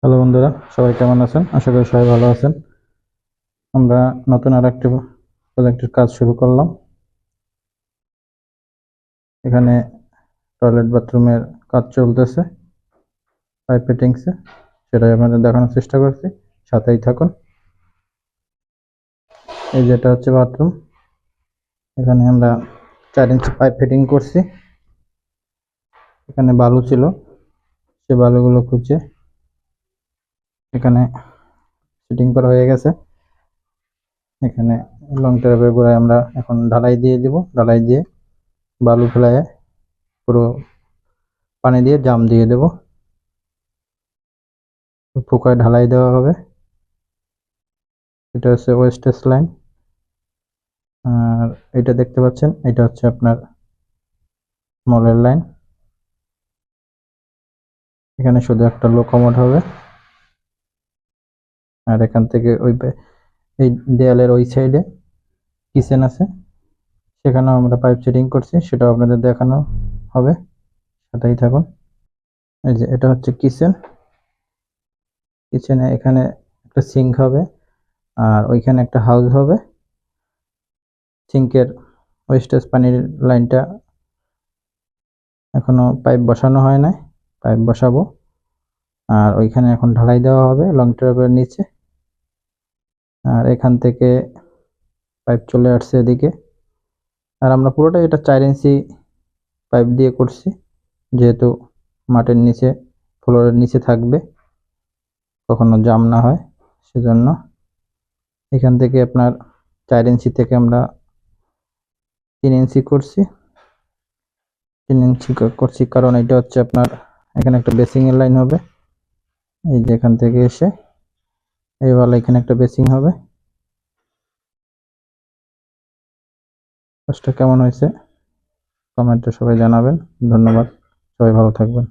Hello বন্ধুরা, সবাই কেমন আছেন? আশা করি সবাই ভালো আছেন। আমরা নতুন আর একটি প্রজেক্টের কাজ শুরু করলাম। এখানে টয়লেট বাথরুমের কাজ চলতেছে, পাইপ ফিটিংসে। সেটাই আপনাদের দেখানোর চেষ্টা করছি, সাথেই থাকুন। এই যেটা হচ্ছে বাথরুম। এখানে আমরা 4 ইঞ্চি পাইপ ফিটিং করছি। এখানে বালু ছিল, সে বালুগুলো খুঁজে এখানে ফিটিং করা হয়ে গেছে। এখানে লং ট্যাপের গোড়ায় আমরা এখন ঢালাই দিয়ে দিব। ঢালাই দিয়ে বালু ফেলায় পুরো পানি দিয়ে জাম দিয়ে দেব। পোকায় ঢালাই দেওয়া হবে। এটা হচ্ছে ওয়েস্টেজ লাইন। আর এটা দেখতে পাচ্ছেন, এটা হচ্ছে আপনার মলের লাইন। এখানে শুধু একটা লো কমোড হবে। আর এখান থেকে এই দেয়ালের ওই সাইডে কিচেন আছে, সেখানেও আমরা পাইপ সেটিং করছি, সেটাও আপনাদের দেখানো হবে, সাথেই থাকুন। এই যে এটা হচ্ছে কিচেন। কিচেনে এখানে একটা সিঙ্ক হবে, আর ওইখানে একটা হাউস হবে। সিঙ্কের ওয়েস্টেজ পানির লাইনটা এখনো পাইপ বসানো হয় নাই, পাইপ বসাবো। আর ওইখানে এখন ঢালাই দেওয়া হবে লং ট্যাপের নিচে। আর এখান থেকে পাইপ চলে আসছে এদিকে। আর আমরা পুরোটাই এটা 4 ইঞ্চি পাইপ দিয়ে করছি, যেহেতু মাটির নিচে, ফ্লোরের নিচে থাকবে, কখনো জাম না হয়, সেজন্য। এখান থেকে আপনার 4 ইঞ্চি থেকে আমরা 3 ইঞ্চি করছি। 3 ইঞ্চি করছি কারণ এটা হচ্ছে আপনার, এখানে একটা বেসিং এর লাইন হবে। এই যে এখান থেকে এসে এইবার এখানে একটা বেসিং হবে। কাজটা কেমন হয়েছে কমেন্টে সবাই জানাবেন। ধন্যবাদ, সবাই ভালো থাকবেন।